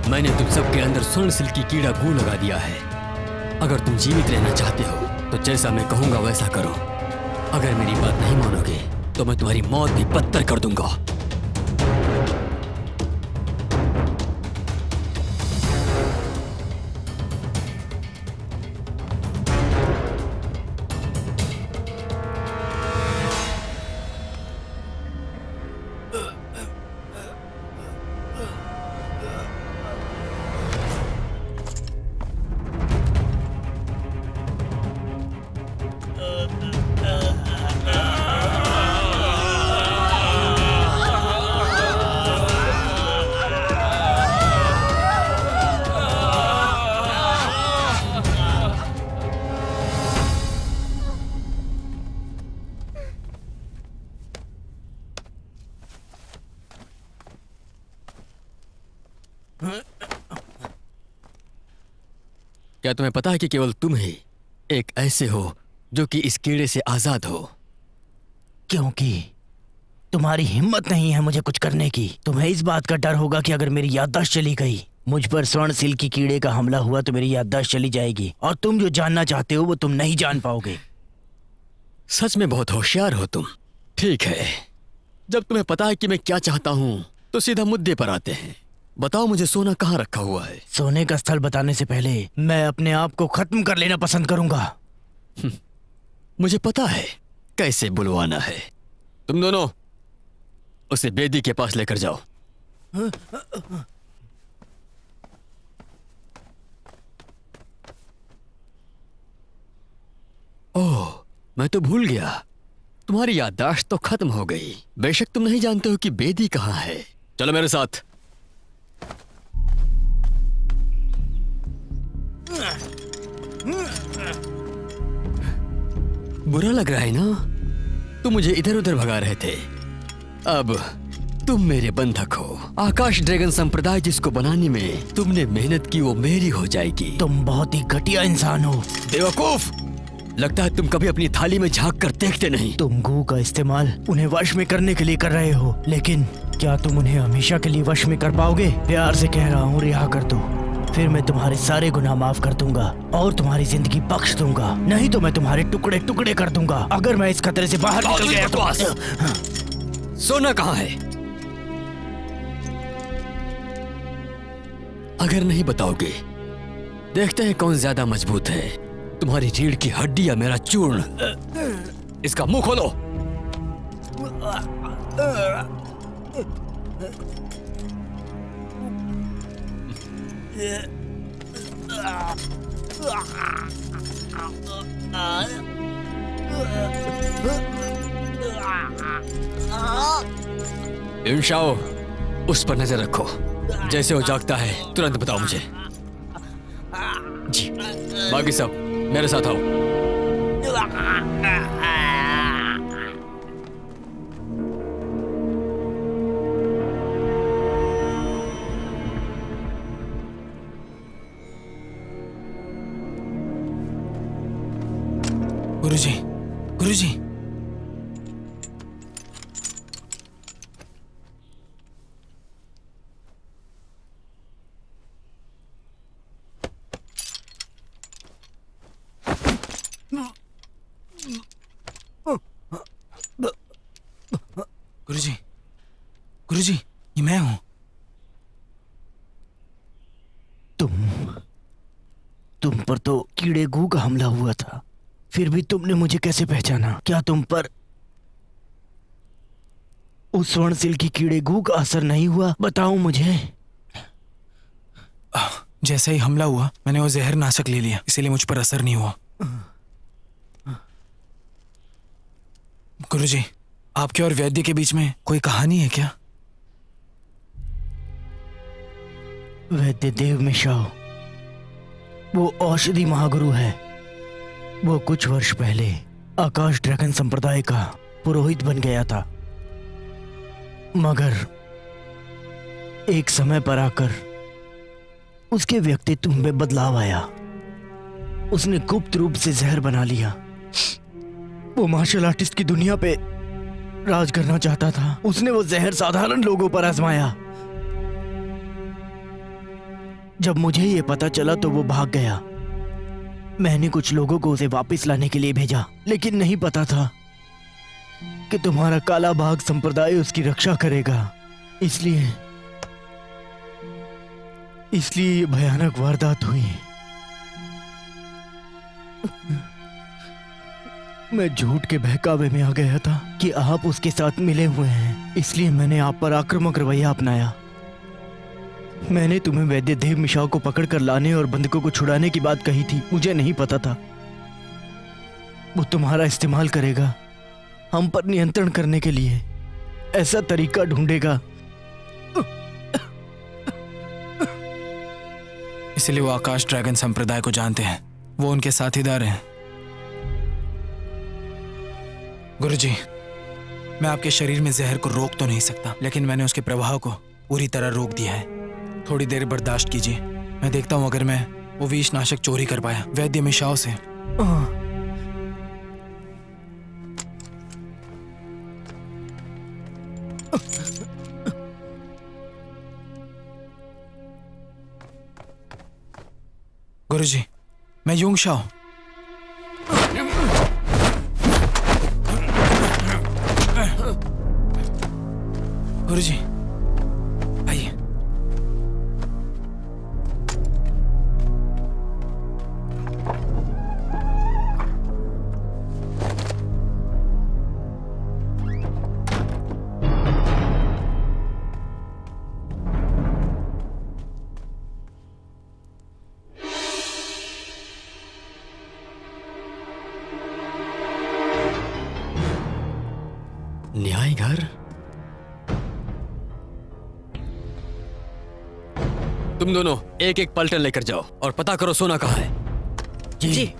मैंने तुम सबके अंदर स्वर्ण सिल्क की कीड़ा गू लगा दिया है। अगर तुम जीवित रहना चाहते हो तो जैसा मैं कहूंगा वैसा करो। अगर मेरी बात नहीं मानोगे तो मैं तुम्हारी मौत भी बदतर कर दूंगा। क्या तुम्हें पता है कि केवल तुम ही एक ऐसे हो जो कि इस कीड़े से आजाद हो? क्योंकि तुम्हारी हिम्मत नहीं है मुझे कुछ करने की। तुम्हें इस बात का डर होगा कि अगर मेरी याददाश्त चली गई, मुझ पर स्वर्ण सिल्क की कीड़े का हमला हुआ तो मेरी याददाश्त चली जाएगी और तुम जो जानना चाहते हो वो तुम नहीं जान पाओगे। सच में बहुत होशियार हो तुम। ठीक है, जब तुम्हें पता है कि मैं क्या चाहता हूं तो सीधा मुद्दे पर आते हैं। बताओ मुझे सोना कहाँ रखा हुआ है? सोने का स्थल बताने से पहले मैं अपने आप को खत्म कर लेना पसंद करूंगा। मुझे पता है कैसे बुलवाना है। तुम दोनों उसे बेदी के पास लेकर जाओ। ओह, मैं तो भूल गया, तुम्हारी याददाश्त तो खत्म हो गई। बेशक तुम नहीं जानते हो कि बेदी कहाँ है। चलो मेरे साथ। बुरा लग रहा है ना? तुम मुझे इधर उधर भगा रहे थे, अब तुम मेरे बंधक हो। आकाश ड्रैगन संप्रदाय जिसको बनाने में तुमने मेहनत की वो मेरी हो जाएगी। तुम बहुत ही घटिया इंसान हो। बेवकूफ, लगता है तुम कभी अपनी थाली में झांक कर देखते नहीं। तुम गू का इस्तेमाल उन्हें वश में करने के लिए कर रहे हो, लेकिन क्या तुम उन्हें हमेशा के लिए वश में कर पाओगे? प्यार से कह रहा हूँ, रिहा कर दो, फिर मैं तुम्हारे सारे गुनाह माफ कर दूंगा और तुम्हारी जिंदगी बख्श दूंगा। नहीं तो मैं तुम्हारे टुकड़े टुकड़े कर दूंगा। अगर मैं इस खतरे से बाहर निकल गया तो। सोना कहाँ है? अगर नहीं बताओगे, देखते हैं कौन ज्यादा मजबूत है, तुम्हारी रीढ़ की हड्डी या मेरा चूर्ण। इसका मुंह खोलो। इंशाओ, उस पर नजर रखो। जैसे वो जागता है तुरंत बताओ मुझे। जी, बाकी सब मेरे साथ आओ। गुरुजी, गुरुजी, गुरुजी, ये मैं हूं। तुम पर तो कीड़े गू का हमला हुआ था, फिर भी तुमने मुझे कैसे पहचाना? क्या तुम पर उस स्वर्ण सिल की कीड़े गू का असर नहीं हुआ? बताओ मुझे। जैसे ही हमला हुआ मैंने वो जहर नाशक ले लिया, इसीलिए मुझ पर असर नहीं हुआ। गुरुजी, आपके और वैद्य के बीच में कोई कहानी है क्या? वैद्य देव मिश्रा वो औषधि महागुरु है। वो कुछ वर्ष पहले आकाश ड्रैगन संप्रदाय का पुरोहित बन गया था, मगर एक समय पर आकर उसके व्यक्तित्व में बदलाव आया। उसने गुप्त रूप से जहर बना लिया। वो मार्शल आर्टिस्ट की दुनिया पे राज करना चाहता था। उसने वो जहर साधारण लोगों पर आजमाया। जब मुझे ये पता चला तो वो भाग गया। मैंने कुछ लोगों को उसे वापस लाने के लिए भेजा, लेकिन नहीं पता था कि तुम्हारा काला बाघ संप्रदाय उसकी रक्षा करेगा। इसलिए ये भयानक वारदात हुई। मैं झूठ के बहकावे में आ गया था कि आप उसके साथ मिले हुए हैं, इसलिए मैंने आप पर आक्रामक रवैया अपनाया। मैंने तुम्हें वैद्य देव मिश्रा को पकड़कर लाने और बंधकों को छुड़ाने की बात कही थी। मुझे नहीं पता था वो तुम्हारा इस्तेमाल करेगा, हम पर नियंत्रण करने के लिए ऐसा तरीका ढूंढेगा। इसलिए वो आकाश ड्रैगन संप्रदाय को जानते हैं, वो उनके साथीदार हैं। गुरुजी, मैं आपके शरीर में जहर को रोक तो नहीं सकता, लेकिन मैंने उसके प्रभाव को पूरी तरह रोक दिया है। थोड़ी देर बर्दाश्त कीजिए, मैं देखता हूं अगर मैं वो विष नाशक चोरी कर पाया वैद्य मिश्रा से। गुरुजी, मैं युंग शाओ। गुरुजी, आइए। न्याय घर? तुम दोनों एक एक पलटन लेकर जाओ और पता करो सोना कहाँ है। जी।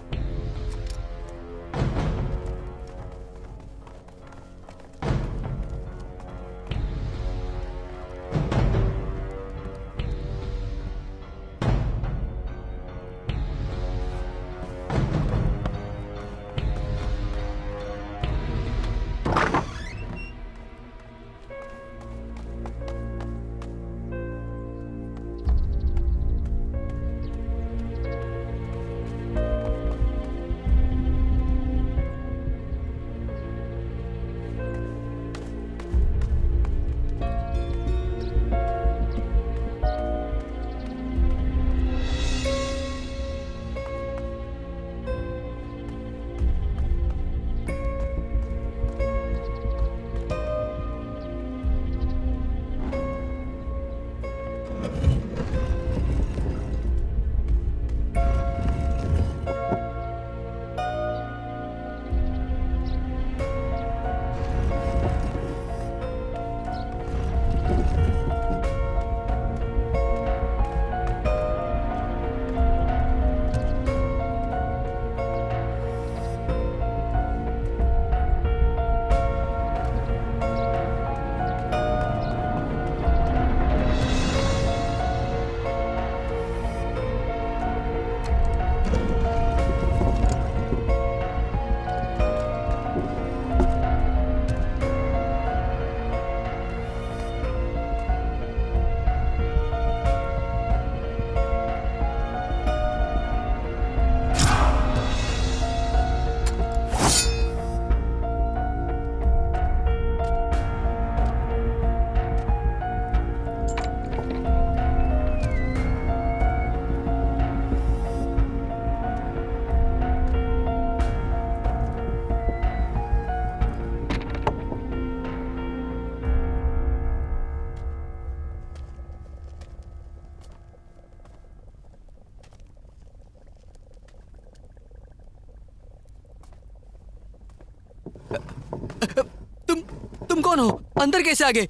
कौन हो? अंदर कैसे आ गए?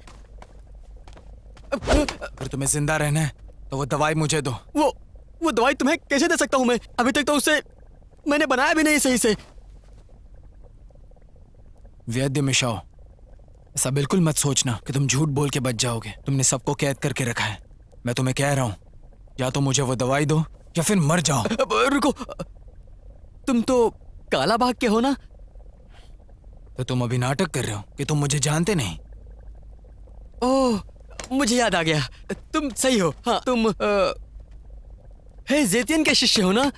अगर तुम्हें जिंदा रहना है तो वो दवाई मुझे दो। वो दवाई तुम्हें कैसे दे सकता हूं मैं? अभी तक तो उसे मैंने बनाया भी नहीं सही से। वैद्य मिशाओ, ऐसा बिल्कुल मत सोचना कि तुम झूठ बोल के बच जाओगे। तुमने सबको कैद करके रखा है। मैं तुम्हें कह रहा हूं, या तो मुझे वो दवाई दो या फिर मर जाओ। रुको, तुम तो काला बाग के हो ना? तो तुम अभी नाटक कर रहे हो कि तुम मुझे जानते नहीं। ओह, मुझे याद आ गया, तुम सही हो। हाँ, तुम हे जेतियन के शिष्य हो ना?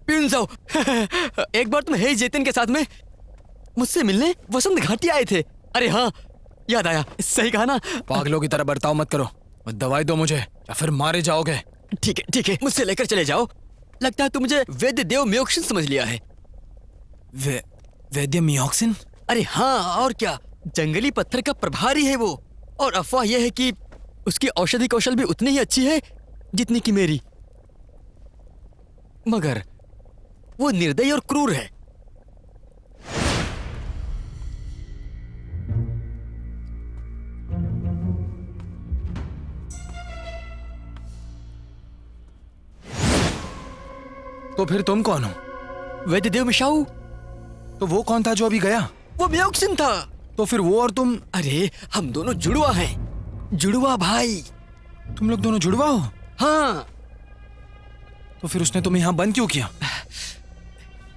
पिंजाओ। एक बार तुम हे जेतियन के साथ में मुझसे मिलने वसंत घाटी आए थे। अरे हाँ, याद आया, सही कहा ना? पागलों की तरह बर्ताव मत करो। वो दवाई दो मुझे या फिर मारे जाओगे। ठीक है, मुझसे लेकर चले जाओ। लगता है तुम मुझे वैद्य देव मियोक्सिन समझ लिया है। वैद्य मियोक्सिन? अरे हाँ, और क्या, जंगली पत्थर का प्रभारी है वो। और अफवाह यह है कि उसकी औषधि कौशल भी उतनी ही अच्छी है जितनी कि मेरी, मगर वो निर्दयी और क्रूर है। तो फिर तुम कौन हो? वैद्य देव मिशाऊ। तो वो कौन था जो अभी गया? वो मियोक्सिन था। तो फिर वो और तुम? अरे हम दोनों जुड़वा हैं, जुड़वा भाई। तुम लोग दोनों जुड़वा हो? हाँ। तो फिर उसने तुम्हें यहाँ बंद क्यों किया?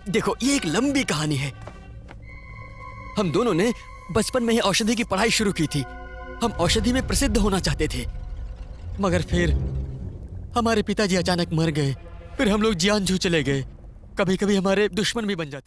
देखो, ये एक लंबी कहानी है। हम दोनों ने बचपन में ही औषधि की पढ़ाई शुरू की थी। हम औषधि में प्रसिद्ध होना चाहते थे, मगर फिर हमारे पिताजी अचानक मर गए। फिर हम लोग जियान जू चले गए। कभी कभी हमारे दुश्मन भी बन जाते थे।